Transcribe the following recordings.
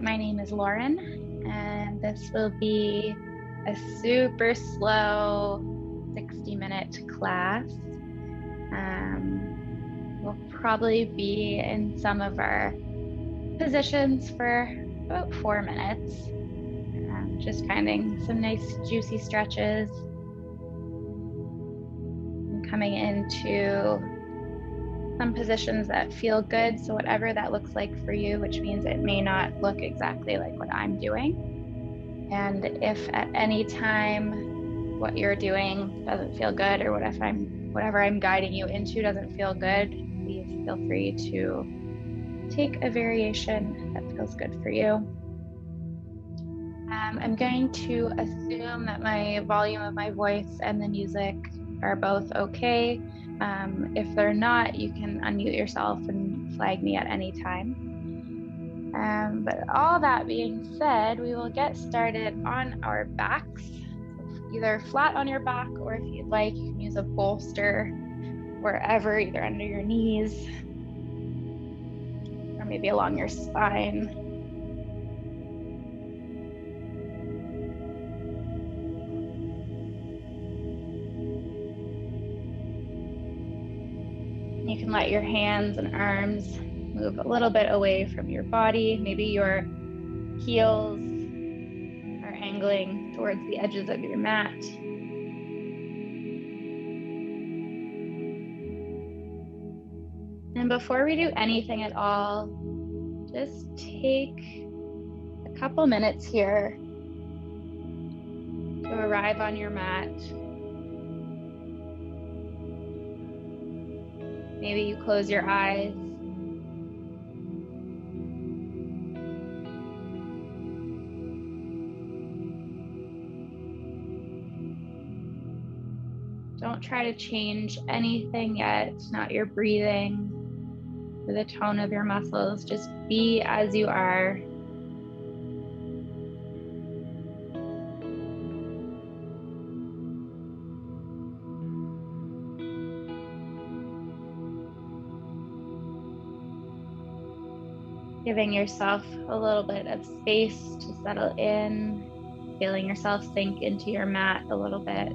My name is Lauren, and this will be a super slow 60-minute class. We'll probably be in some of our positions for about 4 minutes, just finding some nice juicy stretches and coming into some positions that feel good. So whatever that looks like for you, which means it may not look exactly like what I'm doing. And if at any time what you're doing doesn't feel good, or whatever I'm guiding you into doesn't feel good, please feel free to take a variation that feels good for you. I'm going to assume that my volume of my voice and the music are both okay. If they're not, you can unmute yourself and flag me at any time. But all that being said, we will get started on our backs. So either flat on your back, or if you'd like, you can use a bolster wherever, either under your knees or maybe along your spine. You can let your hands and arms move a little bit away from your body. Maybe your heels are angling towards the edges of your mat. And before we do anything at all, just take a couple minutes here to arrive on your mat. Maybe you close your eyes. Don't try to change anything yet, not your breathing or the tone of your muscles. Just be as you are. Giving yourself a little bit of space to settle in, feeling yourself sink into your mat a little bit.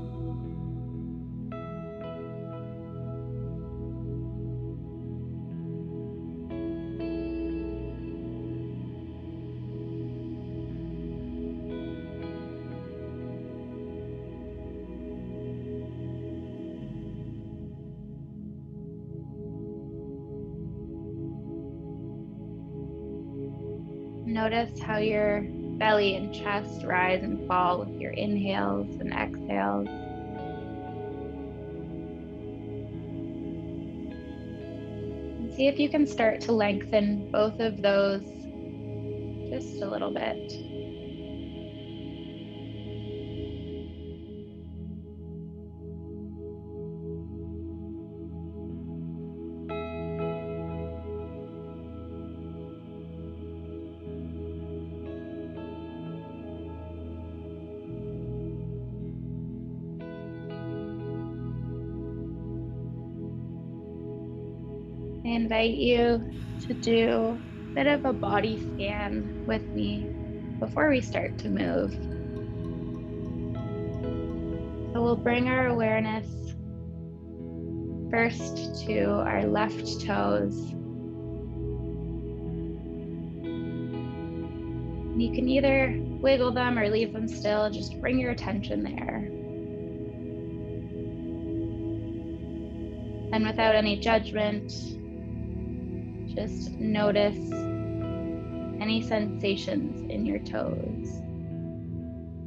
Notice how your belly and chest rise and fall with your inhales and exhales. And see if you can start to lengthen both of those just a little bit. I invite you to do a bit of a body scan with me before we start to move. So we'll bring our awareness first to our left toes. You can either wiggle them or leave them still, just bring your attention there. And without any judgment, just notice any sensations in your toes.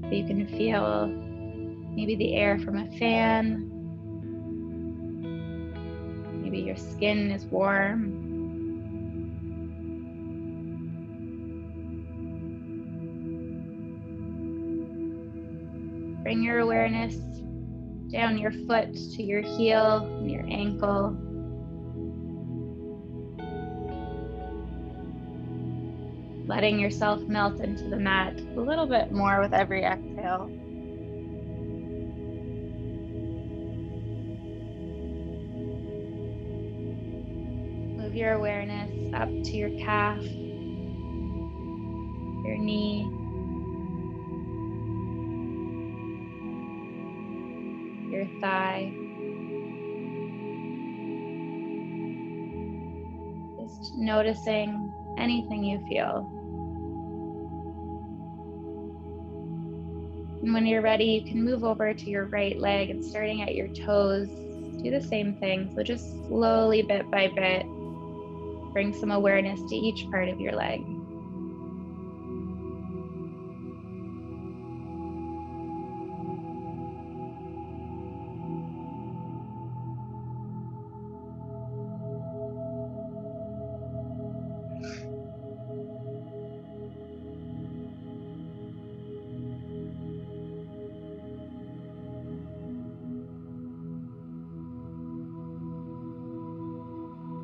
So you can feel maybe the air from a fan. Maybe your skin is warm. Bring your awareness down your foot to your heel and your ankle. Letting yourself melt into the mat a little bit more with every exhale. Move your awareness up to your calf, your knee, your thigh. Just noticing anything you feel. And when you're ready, you can move over to your right leg and starting at your toes, do the same thing. So just slowly, bit by bit, bring some awareness to each part of your leg.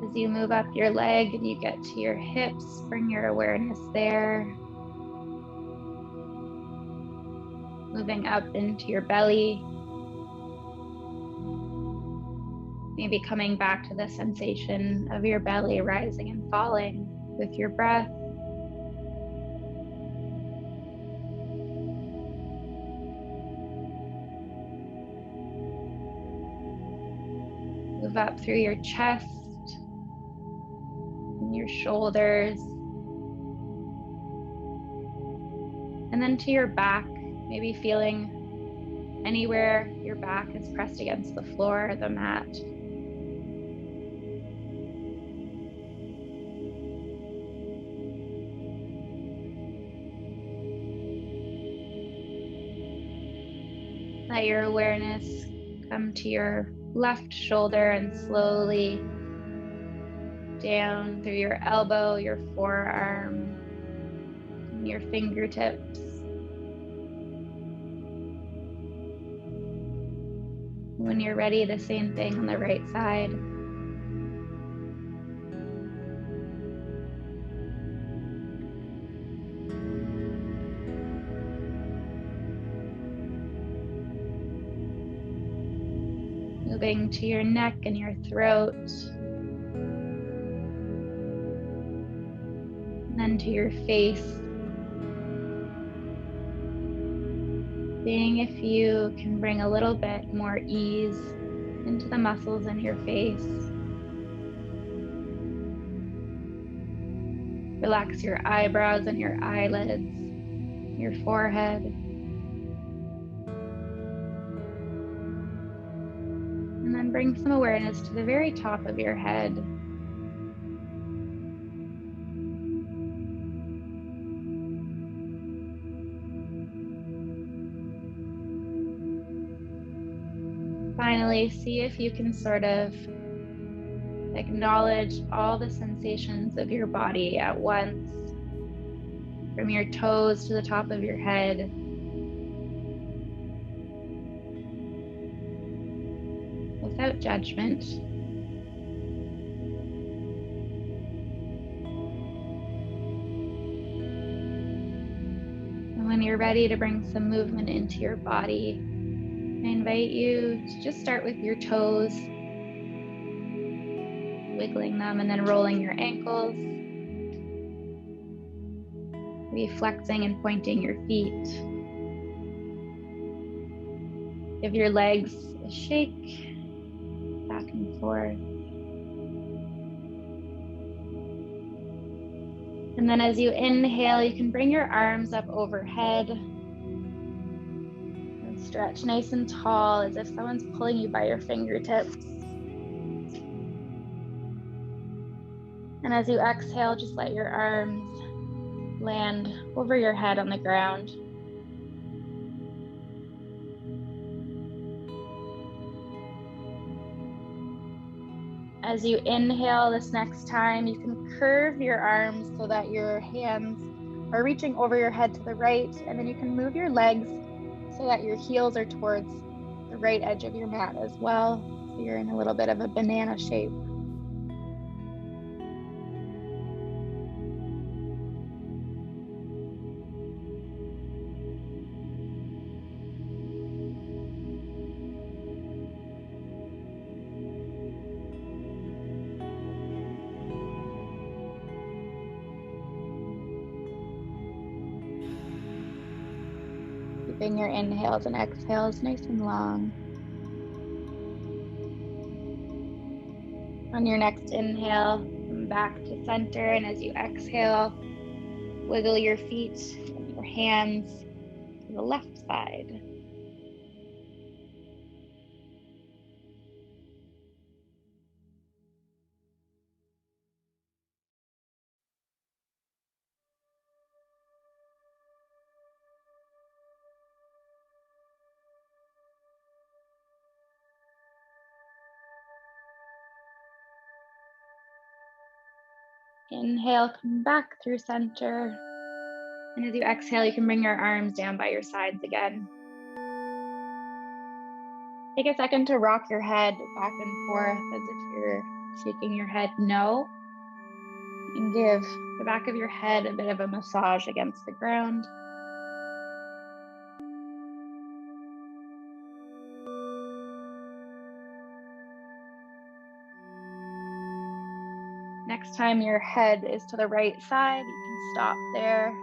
As you move up your leg and you get to your hips, bring your awareness there. Moving up into your belly. Maybe coming back to the sensation of your belly rising and falling with your breath. Move up through your chest and your shoulders. And then to your back, maybe feeling anywhere your back is pressed against the floor or the mat. Let your awareness come to your left shoulder and slowly down through your elbow, your forearm, and your fingertips. When you're ready, the same thing on the right side. Moving to your neck and your throat. And then to your face. Seeing if you can bring a little bit more ease into the muscles in your face. Relax your eyebrows and your eyelids, your forehead. And then bring some awareness to the very top of your head. Finally, see if you can sort of acknowledge all the sensations of your body at once, from your toes to the top of your head. Without judgment. And when you're ready to bring some movement into your body, I invite you to just start with your toes, wiggling them and then rolling your ankles, maybe flexing and pointing your feet. Give your legs a shake, back and forth. And then as you inhale, you can bring your arms up overhead and stretch nice and tall as if someone's pulling you by your fingertips. And as you exhale, just let your arms land over your head on the ground. As you inhale this next time, you can curve your arms so that your hands are reaching over your head to the right, and then you can move your legs so that your heels are towards the right edge of your mat as well. So you're in a little bit of a banana shape. Keeping your inhales and exhales nice and long. On your next inhale, come back to center, and as you exhale, wiggle your feet and your hands to the left side. Inhale, come back through center. And as you exhale, you can bring your arms down by your sides again. Take a second to rock your head back and forth as if you're shaking your head no. And give the back of your head a bit of a massage against the ground. Next time your head is to the right side, you can stop there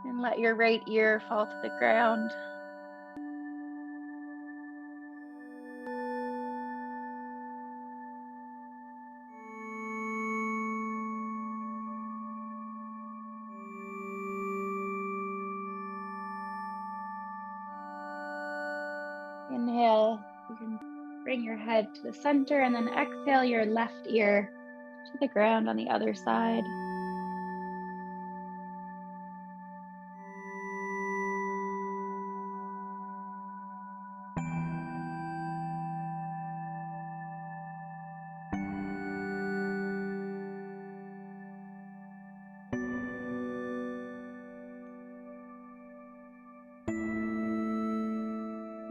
and let your right ear fall to the ground. Inhale, you can bring your head to the center, and then exhale your left ear to the ground on the other side.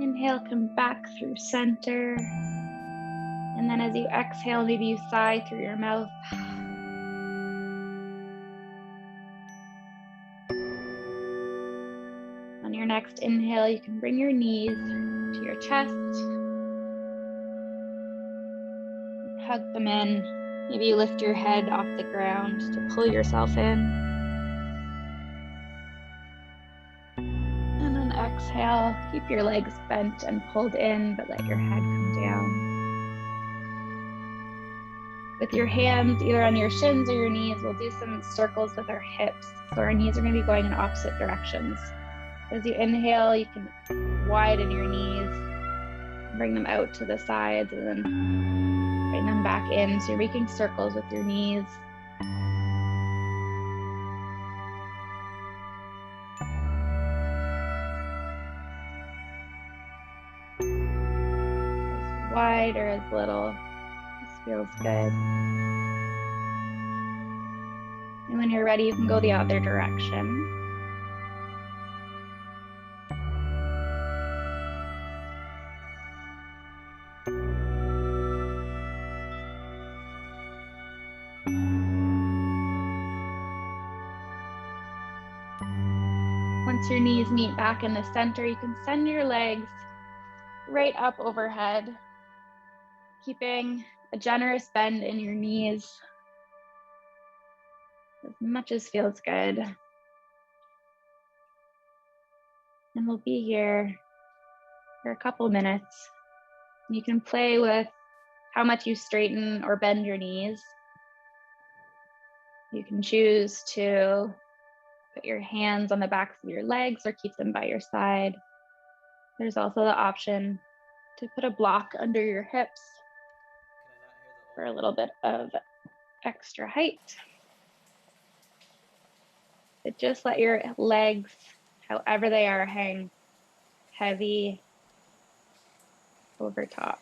Inhale, come back through center. And then as you exhale, maybe you sigh through your mouth. On your next inhale, you can bring your knees to your chest. Hug them in. Maybe you lift your head off the ground to pull yourself in. And then exhale, keep your legs bent and pulled in, but let your head come down. With your hands either on your shins or your knees, we'll do some circles with our hips. So our knees are going to be going in opposite directions. As you inhale, you can widen your knees, bring them out to the sides, and then bring them back in. So you're making circles with your knees. As wide or as little. This feels good. And when you're ready, you can go the other direction. Once your knees meet back in the center, you can send your legs right up overhead, keeping a generous bend in your knees as much as feels good. And we'll be here for a couple minutes. You can play with how much you straighten or bend your knees. You can choose to put your hands on the backs of your legs or keep them by your side. There's also the option to put a block under your hips for a little bit of extra height. But just let your legs, however they are, hang heavy over top.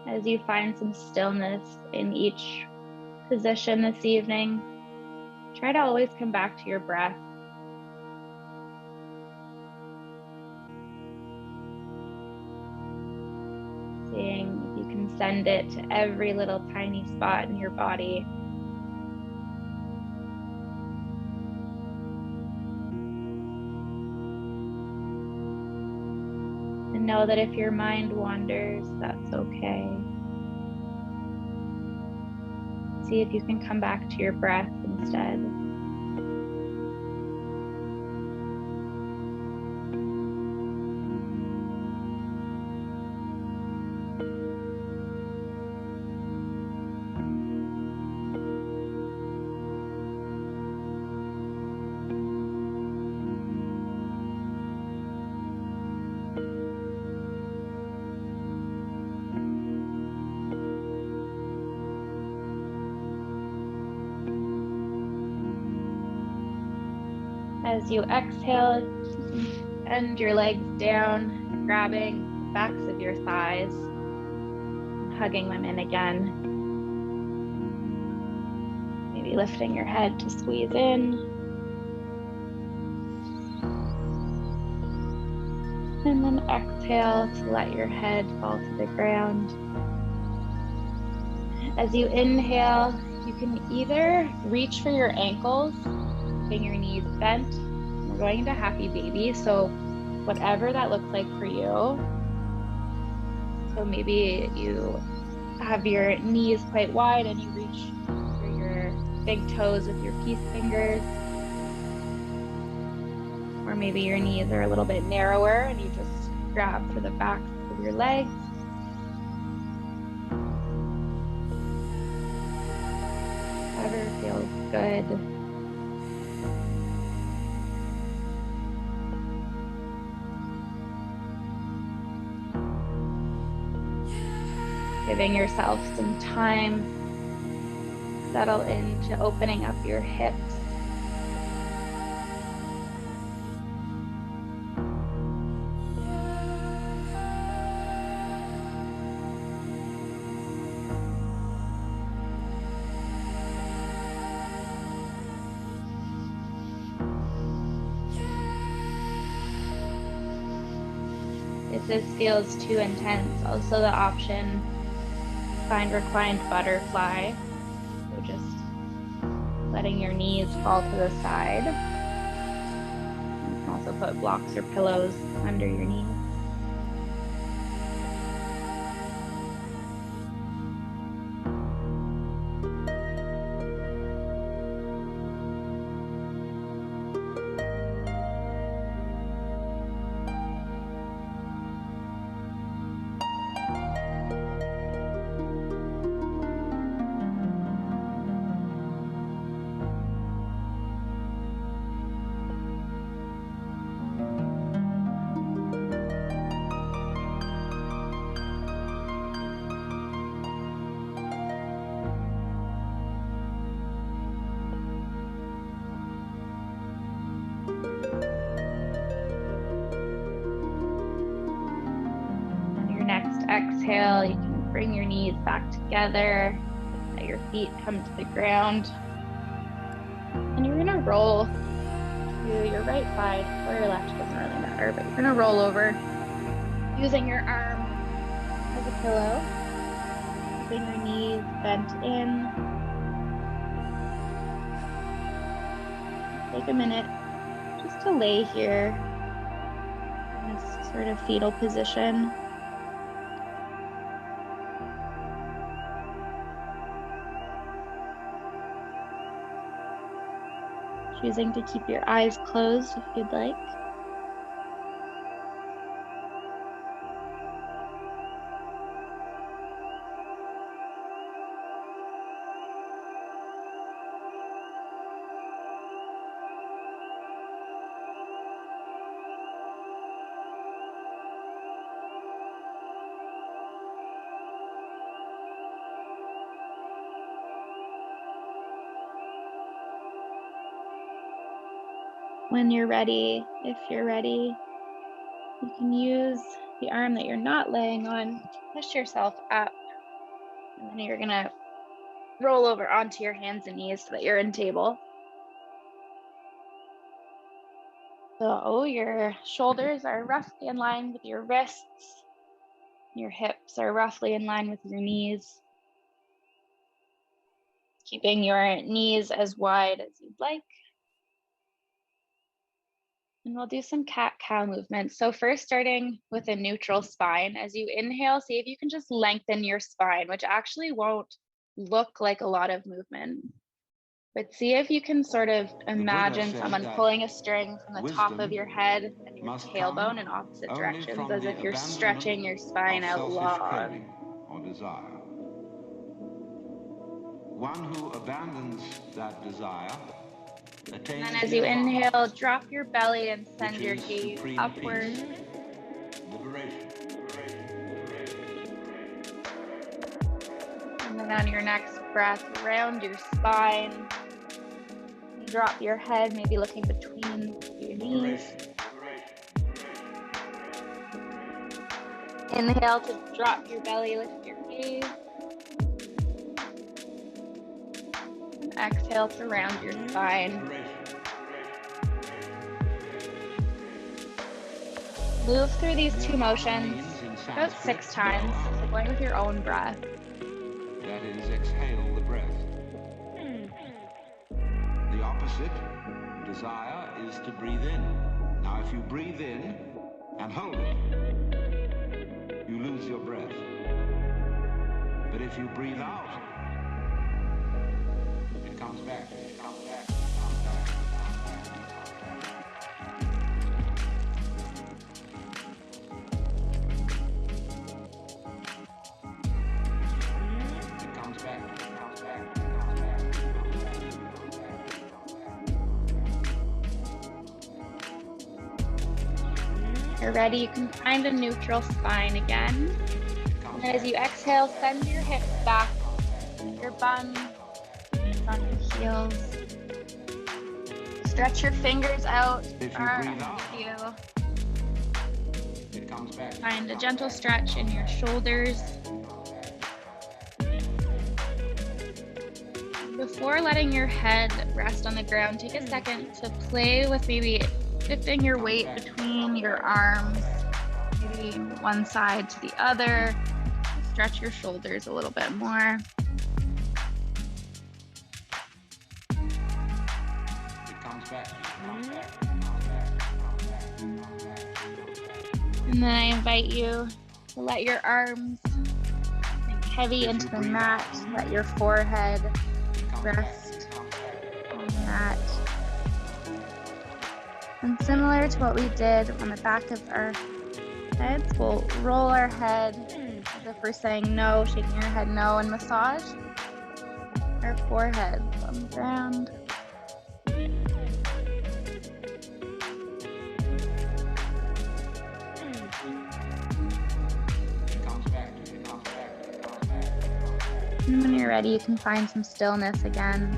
As you find some stillness in each position this evening, try to always come back to your breath. Seeing if you can send it to every little tiny spot in your body. And know that if your mind wanders, that's okay. See if you can come back to your breath instead. As you exhale, bend your legs down, grabbing the backs of your thighs, and hugging them in again. Maybe lifting your head to squeeze in. And then exhale to let your head fall to the ground. As you inhale, you can either reach for your ankles, keeping your knees bent. We're going into happy baby, so whatever that looks like for you. So maybe you have your knees quite wide and you reach for your big toes with your peace fingers. Or maybe your knees are a little bit narrower and you just grab for the backs of your legs. Whatever feels good. Giving yourself some time to settle into opening up your hips. If this feels too intense, also the option, find reclined butterfly. So just letting your knees fall to the side. You can also put blocks or pillows under your knees. Exhale, you can bring your knees back together, let your feet come to the ground, and you're going to roll to your right side or your left, doesn't really matter, but you're going to roll over using your arm as a pillow, keeping your knees bent in. Take a minute just to lay here in this sort of fetal position. Choosing to keep your eyes closed if you'd like. When you're ready, if you're ready, you can use the arm that you're not laying on, push yourself up, and then you're gonna roll over onto your hands and knees so that you're in table. So your shoulders are roughly in line with your wrists. Your hips are roughly in line with your knees. Keeping your knees as wide as you'd like. And we'll do some cat-cow movements. So first, starting with a neutral spine. As you inhale, see if you can just lengthen your spine, which actually won't look like a lot of movement. But see if you can sort of imagine someone pulling a string from the top of your head and your tailbone in opposite directions, as if you're stretching your spine out long. Or desire. One who abandons that desire attains, and then as you inhale, drop your belly and send your gaze upward. Liberation. And then on your next breath, round your spine. Drop your head, maybe looking between your knees. Inhale to drop your belly, lift your gaze. And exhale to round your spine. Move through these two motions about 6 times, so going with your own breath. That is, exhale the breath. The opposite, desire, is to breathe in. Now, if you breathe in and hold it, you lose your breath. But if you breathe out, it comes back. You're ready, you can find a neutral spine again. And as you exhale, send your hips back, your bum on your heels. Stretch your fingers out far underneath you. Find a gentle stretch in your shoulders. Before letting your head rest on the ground, take a second to play with maybe shifting your weight between your arms, maybe one side to the other. Stretch your shoulders a little bit more. And then I invite you to let your arms sink heavy into the mat. Let your forehead rest on the mat. And similar to what we did on the back of our heads, we'll roll our head as if we're saying no, shaking your head no, and massage our forehead on the ground. And when you're ready, you can find some stillness again.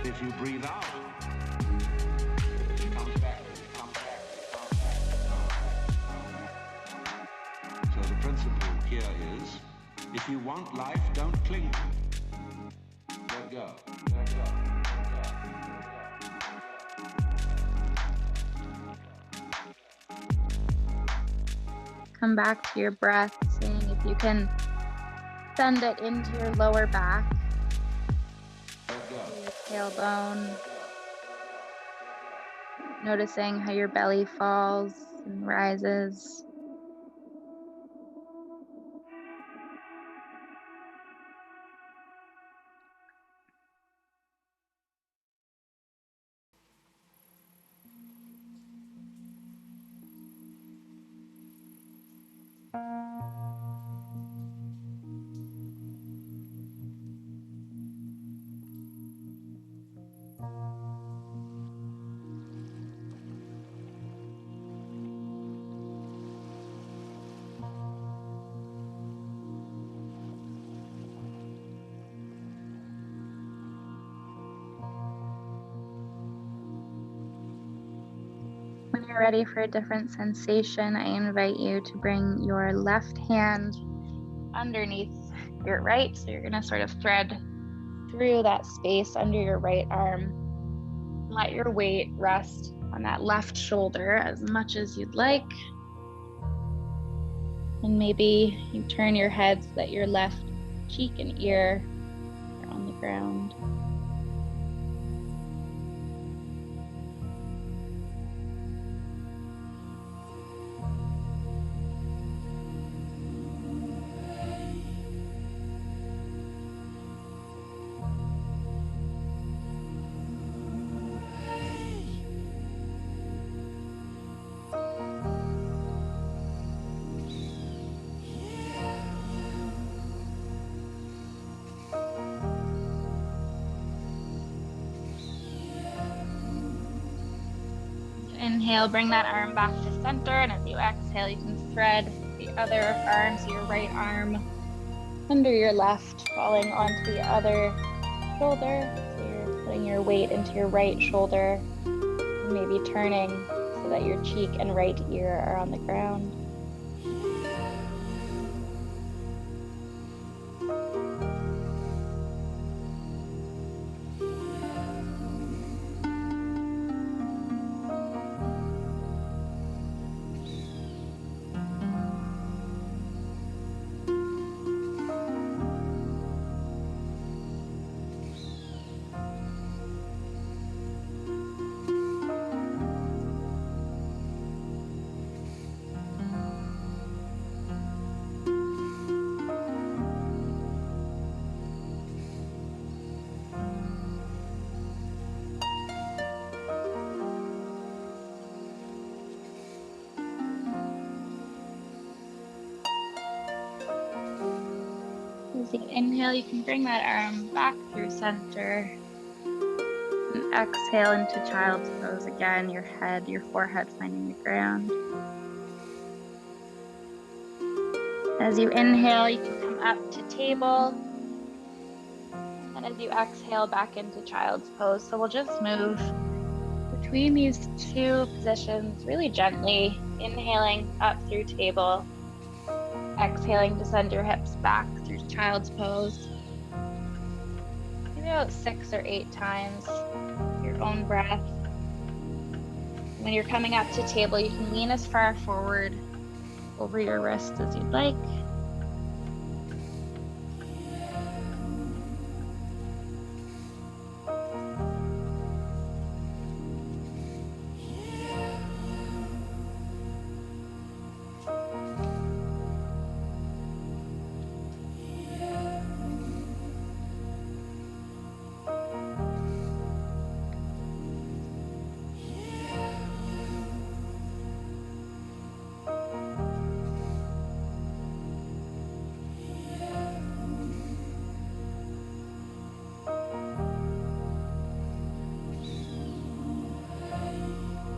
If you breathe out, it comes back. So the principle here is, if you want life, don't cling to it. Let go. Come back to your breath, seeing if you can send it into your lower back, your tailbone, noticing how your belly falls and rises. you're ready for a different sensation, I invite you to bring your left hand underneath your right. So you're going to sort of thread through that space under your right arm. Let your weight rest on that left shoulder as much as you'd like. And maybe you turn your head so that your left cheek and ear are on the ground. Inhale, bring that arm back to center, and as you exhale, you can thread the other arm, so your right arm under your left, falling onto the other shoulder. So you're putting your weight into your right shoulder, maybe turning so that your cheek and right ear are on the ground. As you inhale, you can bring that arm back through center. And exhale into child's pose again, your head, your forehead finding the ground. As you inhale, you can come up to table. And as you exhale, back into child's pose. So we'll just move between these two positions really gently, inhaling up through table. Exhaling to send your hips back through child's pose. Maybe about 6 or 8 times, your own breath. When you're coming up to table, you can lean as far forward over your wrists as you'd like.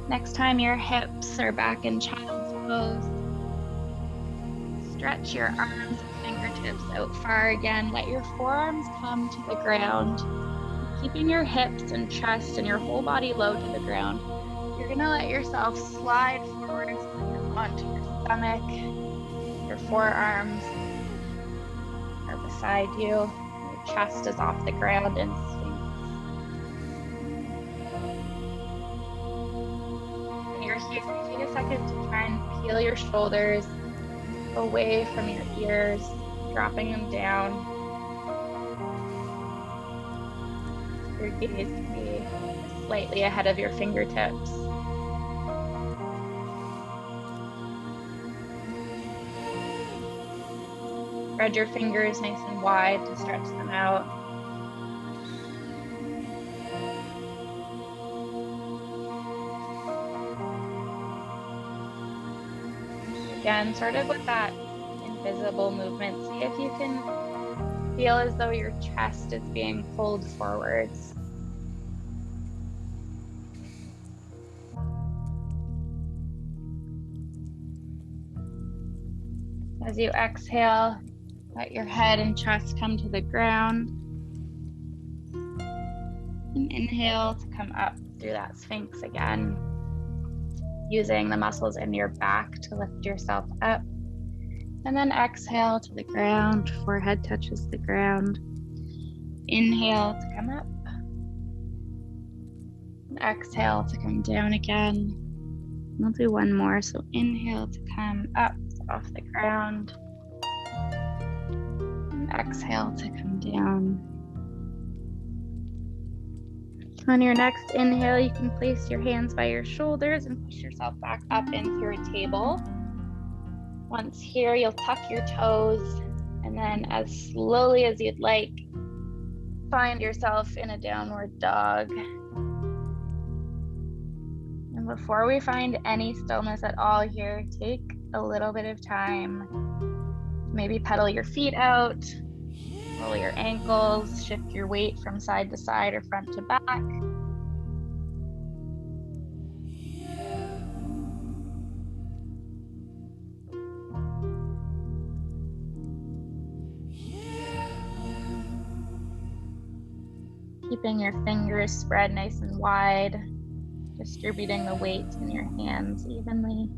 Next time your hips are back in child's pose, stretch your arms and fingertips out far again. Let your forearms come to the ground. Keeping your hips and chest and your whole body low to the ground. You're gonna let yourself slide forward onto your stomach. Your forearms are beside you. Your chest is off the ground in Sphinx. When you're here, take a second to try and peel your shoulders away from your ears, dropping them down. Your gaze can be slightly ahead of your fingertips. Spread your fingers nice and wide to stretch them out. Again, sort of with that invisible movement, see if you can feel as though your chest is being pulled forwards. As you exhale, let your head and chest come to the ground. And inhale to come up through that Sphinx again. using the muscles in your back to lift yourself up. And then exhale to the ground, forehead touches the ground. Inhale to come up. And exhale to come down again. We'll do one more. So inhale to come up off the ground. And exhale to come down. On your next inhale, you can place your hands by your shoulders and push yourself back up into your table. Once here, you'll tuck your toes, and then as slowly as you'd like, find yourself in a downward dog. And before we find any stillness at all here, take a little bit of time. Maybe pedal your feet out, roll your ankles, shift your weight from side to side or front to back. Keeping your fingers spread nice and wide, distributing the weight in your hands evenly.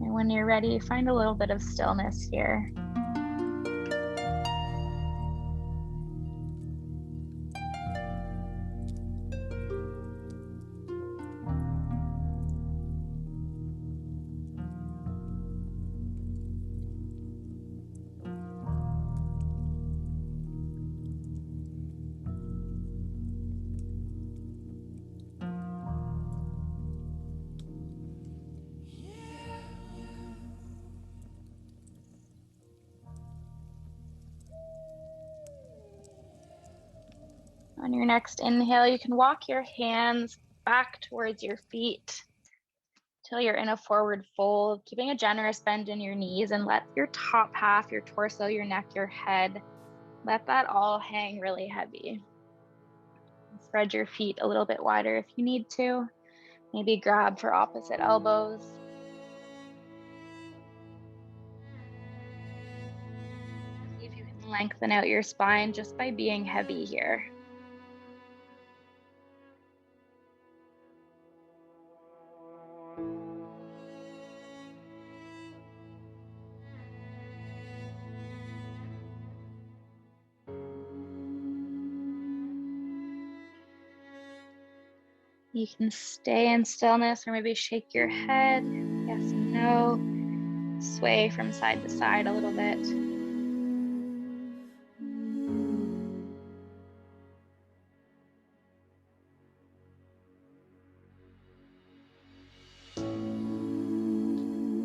And when you're ready, find a little bit of stillness here. On your next inhale, you can walk your hands back towards your feet till you're in a forward fold, keeping a generous bend in your knees, and let your top half, your torso, your neck, your head, let that all hang really heavy. Spread your feet a little bit wider if you need to. Maybe grab for opposite elbows. See if you can lengthen out your spine just by being heavy here. You can stay in stillness or maybe shake your head, yes and no. Sway from side to side a little bit.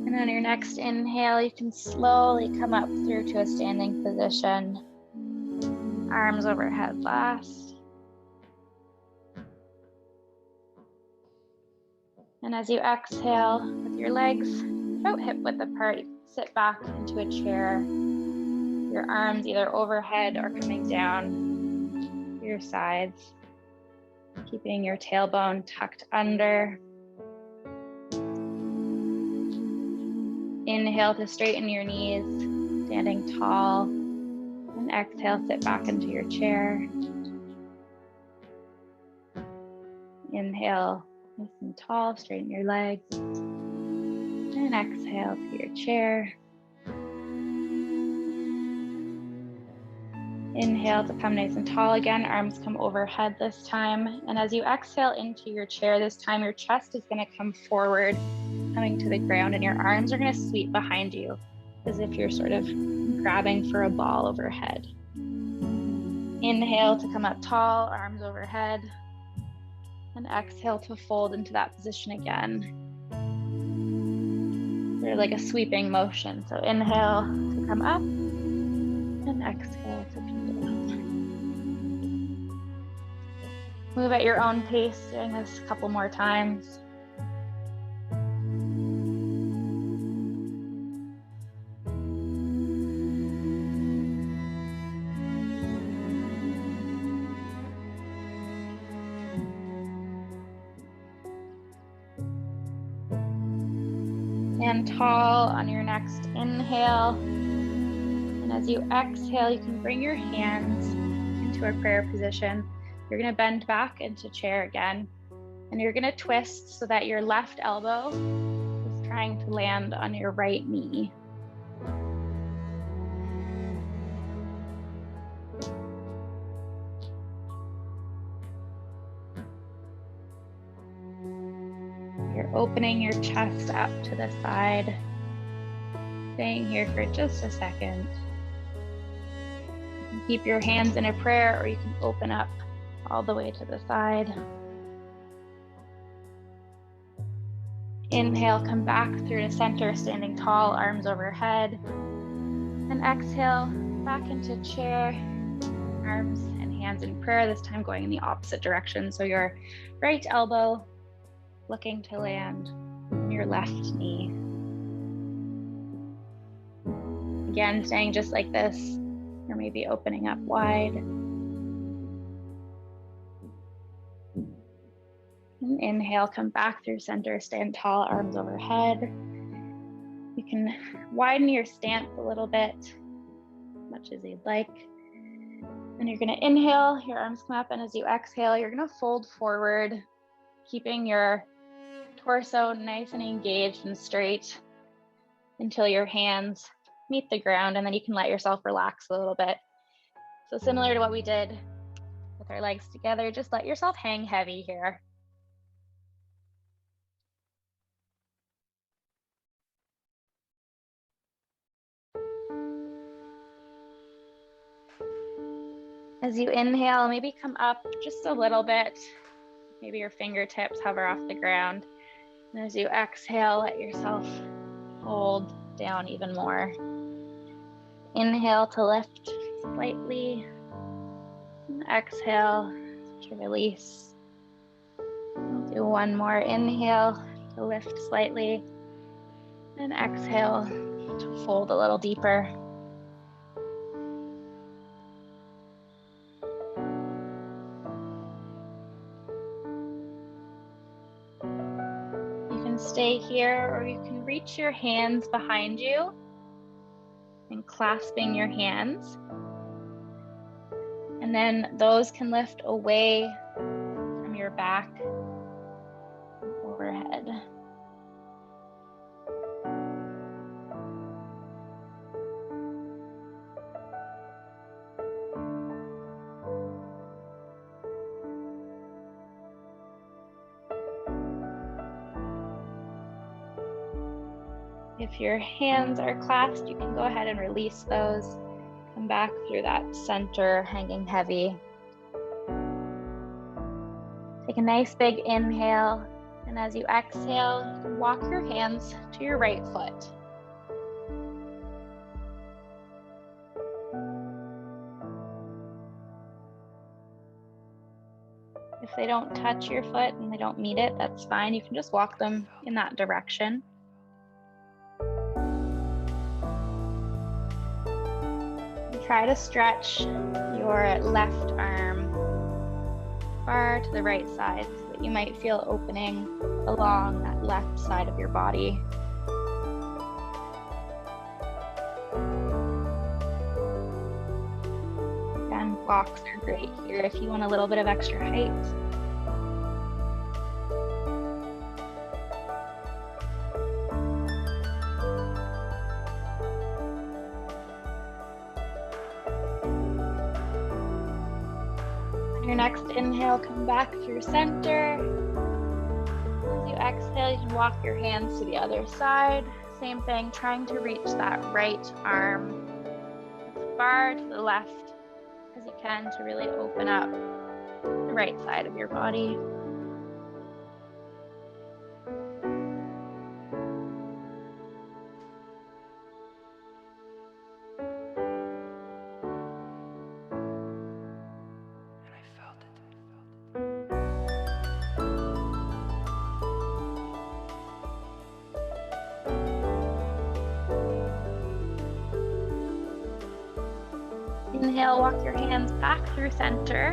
And on your next inhale, you can slowly come up through to a standing position. Arms overhead last. And as you exhale with your legs about hip width apart, you sit back into a chair. Your arms either overhead or coming down your sides, keeping your tailbone tucked under. Inhale to straighten your knees, standing tall. And exhale, sit back into your chair. Inhale. Nice and tall, straighten your legs. And exhale to your chair. Inhale to come nice and tall again. Arms come overhead this time. And as you exhale into your chair this time, your chest is going to come forward, coming to the ground, and your arms are going to sweep behind you as if you're sort of grabbing for a ball overhead. Inhale to come up tall, arms overhead. And exhale to fold into that position again. Sort of like a sweeping motion. So inhale to come up and exhale to come down. Move at your own pace, doing this a couple more times. Stand tall on your next inhale. And as you exhale, you can bring your hands into a prayer position. You're gonna bend back into chair again, and you're gonna twist so that your left elbow is trying to land on your right knee. You're opening your chest up to the side, staying here for just a second. You can keep your hands in a prayer, or you can open up all the way to the side. Inhale, come back through to center, standing tall, arms overhead. And exhale, back into chair, arms and hands in prayer, this time going in the opposite direction. So your right elbow looking to land on your left knee. Again, staying just like this, or maybe opening up wide. And inhale, come back through center, stand tall, arms overhead. You can widen your stance a little bit, as much as you'd like. And you're gonna inhale, your arms come up, and as you exhale, you're gonna fold forward, keeping your torso nice and engaged and straight until your hands meet the ground, and then you can let yourself relax a little bit. So similar to what we did with our legs together, just let yourself hang heavy here. As you inhale, maybe come up just a little bit. Maybe your fingertips hover off the ground. And as you exhale, let yourself fold down even more. Inhale to lift slightly. And exhale to release. We'll do one more. Inhale to lift slightly. And exhale to fold a little deeper. Stay here, or you can reach your hands behind you and clasping your hands. And then those can lift away from your back overhead. If your hands are clasped, you can go ahead and release those. Come back through that center, hanging heavy. Take a nice big inhale, and as you exhale, you can walk your hands to your right foot. If they don't touch your foot and they don't meet it, that's fine. You can just walk them in that direction. Try to stretch your left arm far to the right side so that you might feel opening along that left side of your body. Again, blocks are great here if you want a little bit of extra height. Your next inhale, come back through center. As you exhale, you can walk your hands to the other side. Same thing, trying to reach that right arm as far to the left as you can to really open up the right side of your body. Inhale, walk your hands back through center.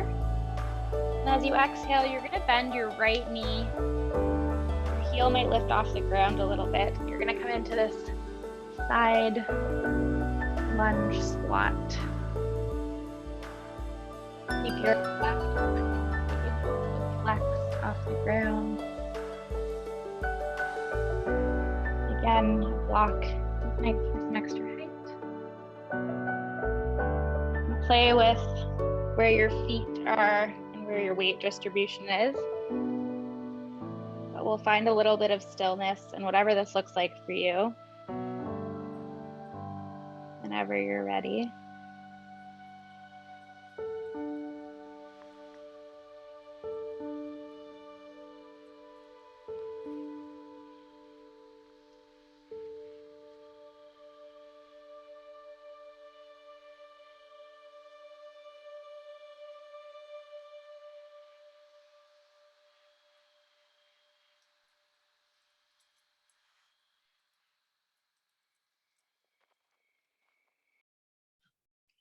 And as you exhale, you're going to bend your right knee. Your heel might lift off the ground a little bit. You're going to come into this side lunge squat. Keep your left foot flex off the ground. Again, block nice for some extra height. And play with where your feet are and where your weight distribution is. But we'll find a little bit of stillness and whatever this looks like for you. Whenever you're ready.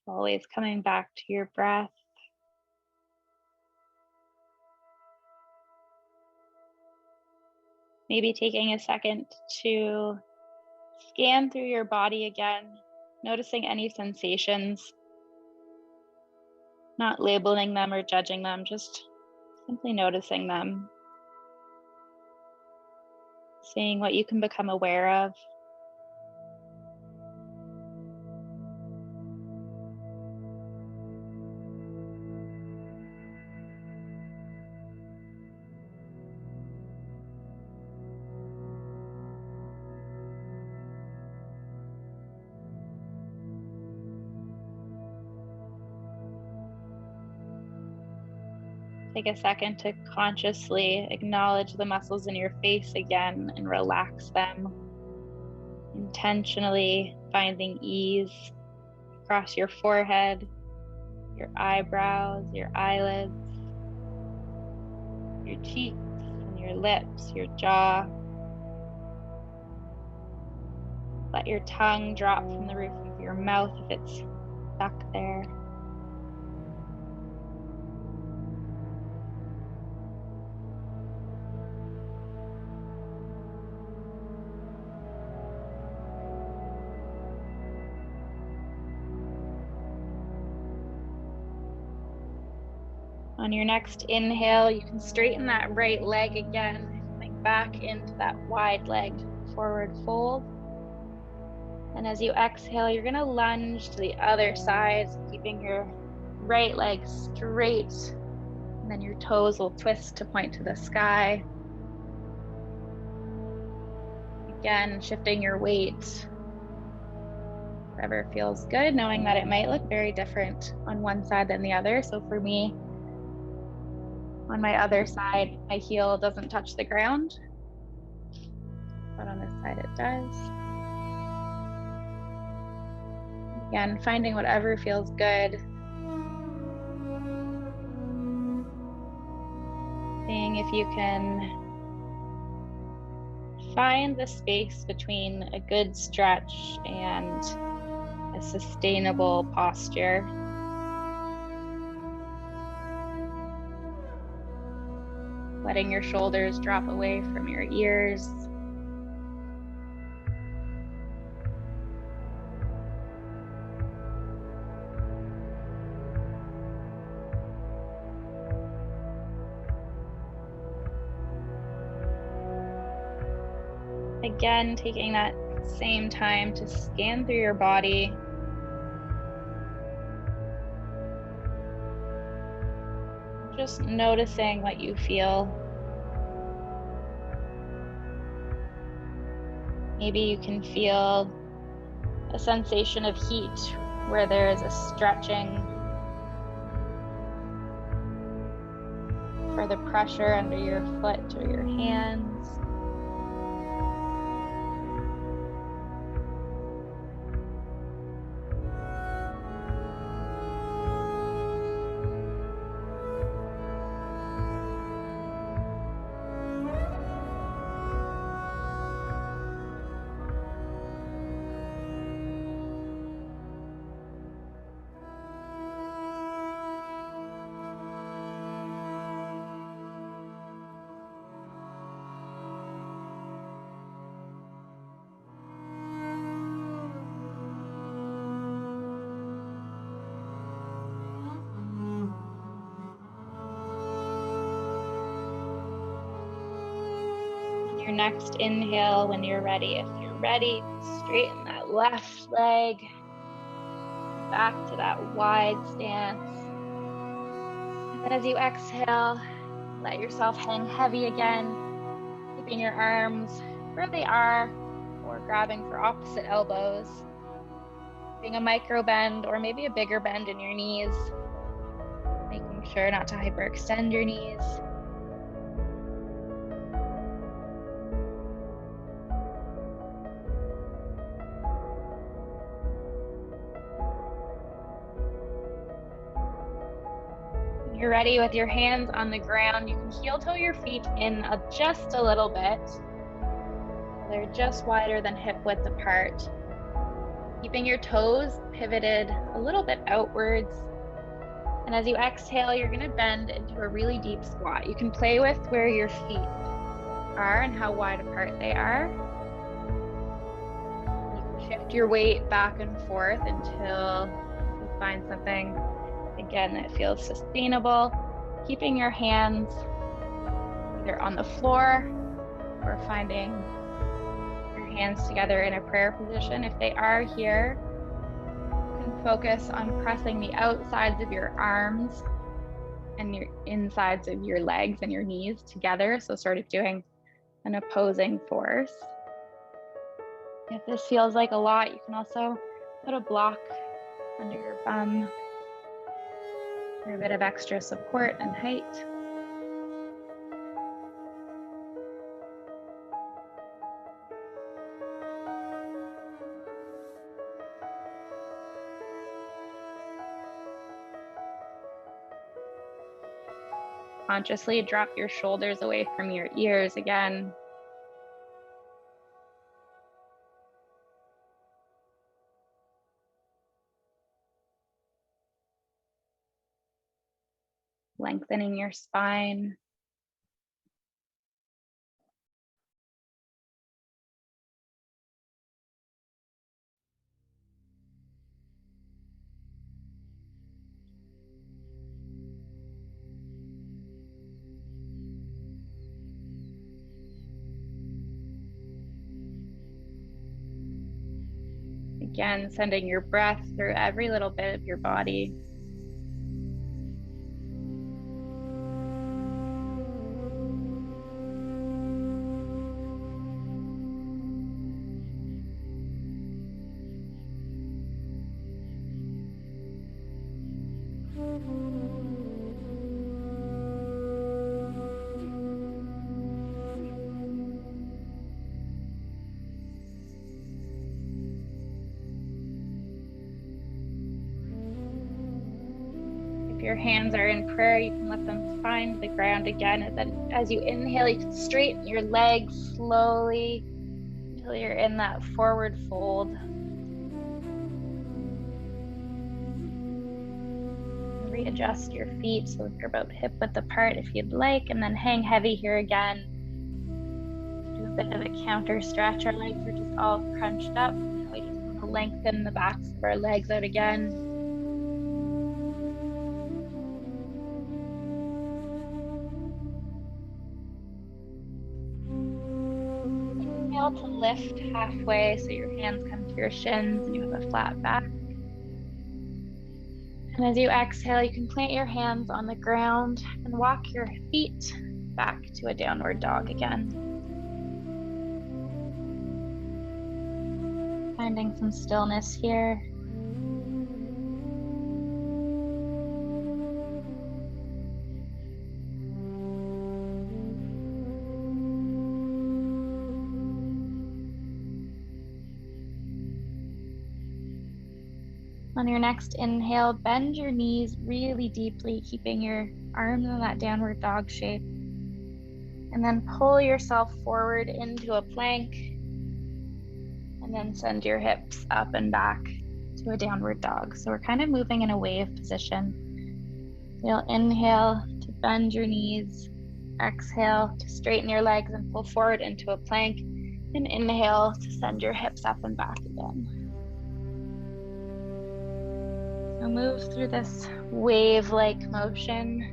Always coming back to your breath. Maybe taking a second to scan through your body again, noticing any sensations, not labeling them or judging them, just simply noticing them. Seeing what you can become aware of. Take a second to consciously acknowledge the muscles in your face again and relax them. Intentionally finding ease across your forehead, your eyebrows, your eyelids, your cheeks and your lips, your jaw. Let your tongue drop from the roof of your mouth if it's stuck there. On your next inhale, you can straighten that right leg again, coming back into that wide legged forward fold. And as you exhale, you're gonna lunge to the other side, keeping your right leg straight, and then your toes will twist to point to the sky. Again, shifting your weight wherever feels good, knowing that it might look very different on one side than the other. So for me, on my other side, my heel doesn't touch the ground, but on this side it does. Again, finding whatever feels good. Seeing if you can find the space between a good stretch and a sustainable posture. Letting your shoulders drop away from your ears. Again, taking that same time to scan through your body. Just noticing what you feel. Maybe you can feel a sensation of heat where there is a stretching for the pressure under your foot or your hands. your next inhale, when you're ready, if you're ready, straighten that left leg back to that wide stance. And then as you exhale, let yourself hang heavy again, keeping your arms where they are or grabbing for opposite elbows. Doing a micro bend or maybe a bigger bend in your knees, making sure not to hyperextend your knees. When you're ready with your hands on the ground, you can heel toe your feet in just a little bit. They're just wider than hip width apart. Keeping your toes pivoted a little bit outwards. And as you exhale, you're going to bend into a really deep squat. You can play with where your feet are and how wide apart they are. You can shift your weight back and forth until you find something, again, that feels sustainable. Keeping your hands either on the floor or finding hands together in a prayer position. If they are here, you can focus on pressing the outsides of your arms and your insides of your legs and your knees together. So sort of doing an opposing force. If this feels like a lot, you can also put a block under your bum for a bit of extra support and height. Consciously drop your shoulders away from your ears again. Lengthening your spine. Again, sending your breath through every little bit of your body. If your hands are in prayer, you can let them find the ground again. And then as you inhale, you can straighten your legs slowly until you're in that forward fold. Readjust your feet so they're about hip width apart if you'd like, and then hang heavy here again. Do a bit of a counter stretch. Our legs are just all crunched up. We just want to lengthen the backs of our legs out again. Inhale to lift halfway so your hands come to your shins and you have a flat back. And as you exhale, you can plant your hands on the ground and walk your feet back to a downward dog again. Finding some stillness here. On your next inhale, bend your knees really deeply, keeping your arms in that downward dog shape. And then pull yourself forward into a plank. And then send your hips up and back to a downward dog. So we're kind of moving in a wave position. You'll inhale to bend your knees. Exhale to straighten your legs and pull forward into a plank. And inhale to send your hips up and back again. So move through this wave-like motion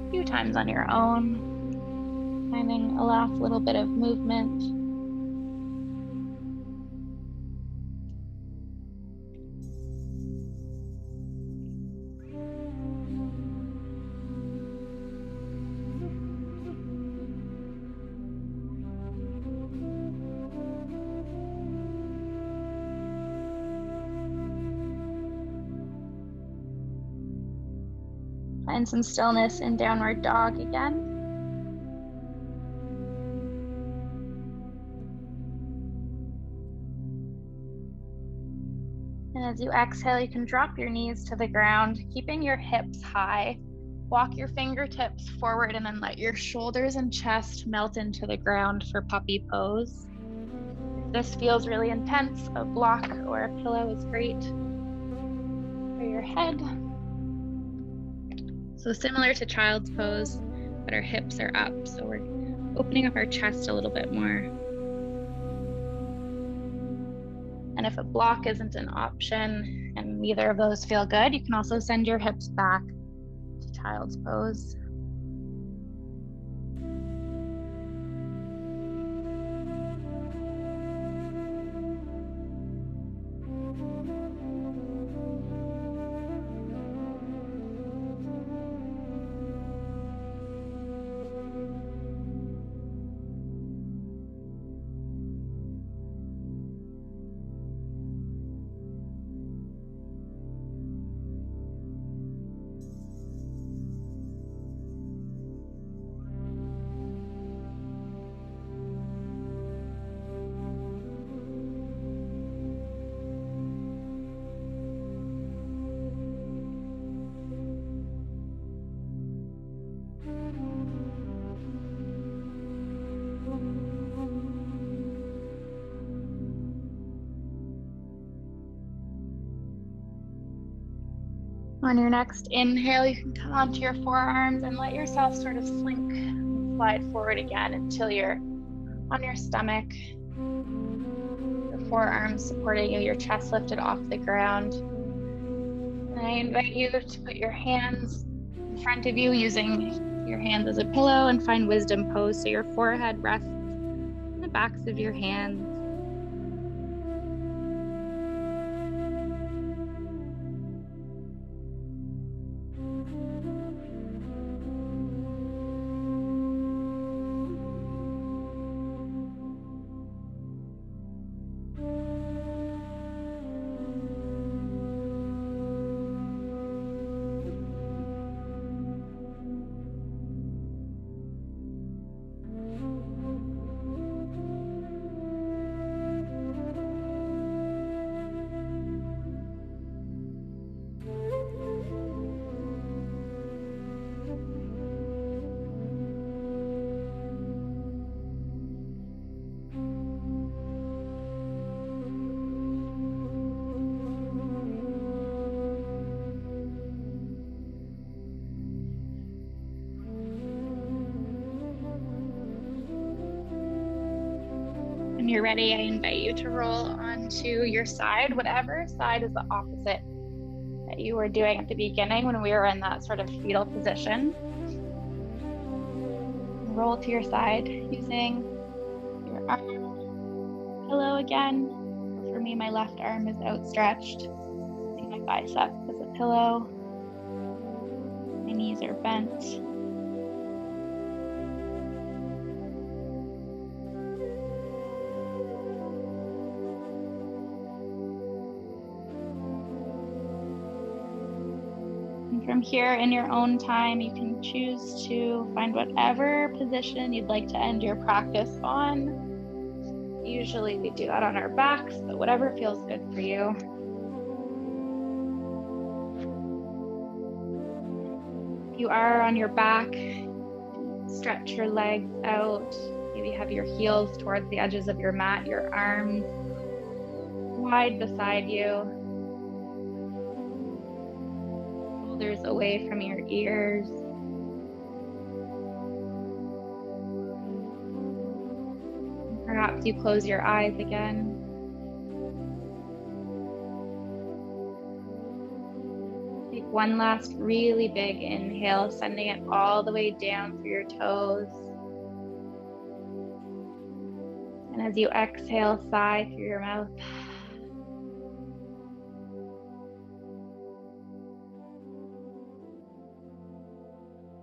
a few times on your own. finding a last little bit of movement. Find some stillness in downward dog again. And as you exhale, you can drop your knees to the ground, keeping your hips high. Walk your fingertips forward and then let your shoulders and chest melt into the ground for puppy pose. If this feels really intense, a block or a pillow is great for your head. So similar to child's pose, but our hips are up, so we're opening up our chest a little bit more. And if a block isn't an option and neither of those feel good, you can also send your hips back to child's pose. On your next inhale, you can come onto your forearms and let yourself sort of slink and slide forward again until you're on your stomach. Your forearms supporting you, your chest lifted off the ground. And I invite you to put your hands in front of you, using your hands as a pillow, and find wisdom pose. So your forehead rests on the backs of your hands. When you're ready, I invite you to roll onto your side, whatever side is the opposite that you were doing at the beginning when we were in that sort of fetal position. Roll to your side using your arm pillow again. For me, my left arm is outstretched, using my bicep as a pillow. My knees are bent. From here, in your own time, you can choose to find whatever position you'd like to end your practice on. Usually we do that on our backs, but whatever feels good for you. If you are on your back, stretch your legs out. Maybe have your heels towards the edges of your mat, your arms wide beside you. Shoulders away from your ears. Perhaps you close your eyes again. Take one last really big inhale, sending it all the way down through your toes. as you exhale, sigh through your mouth.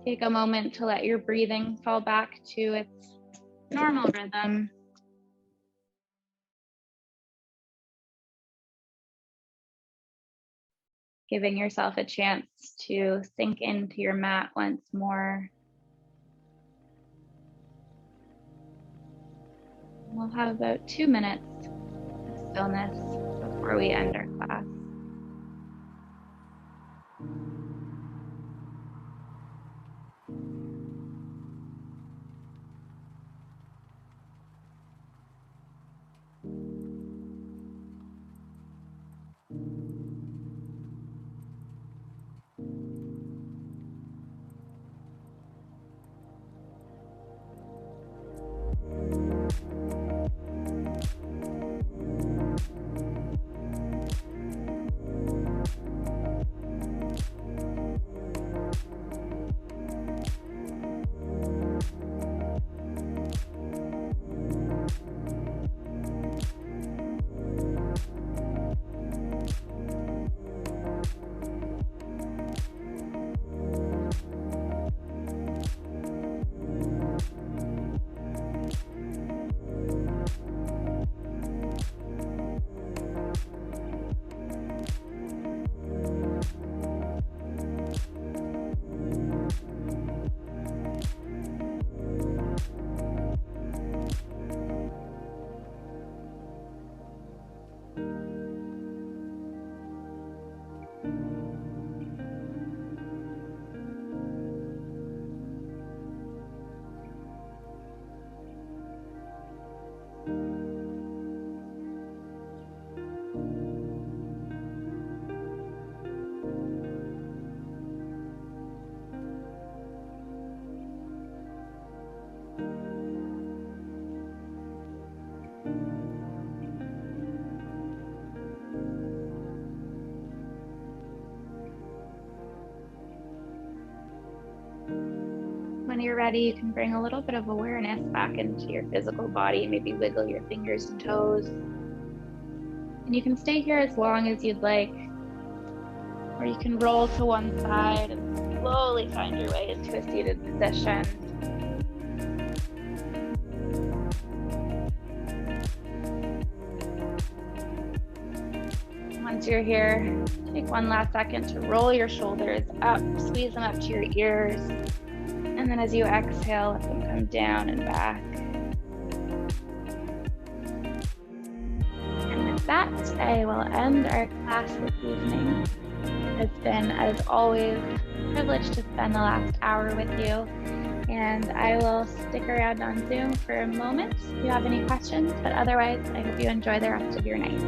Take a moment to let your breathing fall back to its normal rhythm. Giving yourself a chance to sink into your mat once more. We'll have about 2 minutes of stillness before we end our class. When you're ready, you can bring a little bit of awareness back into your physical body, maybe wiggle your fingers and toes. And you can stay here as long as you'd like, or you can roll to one side and slowly find your way into a seated position. Once you're here, take one last second to roll your shoulders up, squeeze them up to your ears. And then as you exhale, let them come down and back. And with that, I will end our class this evening. It's been, as always, a privilege to spend the last hour with you. And I will stick around on Zoom for a moment if you have any questions. But otherwise, I hope you enjoy the rest of your night.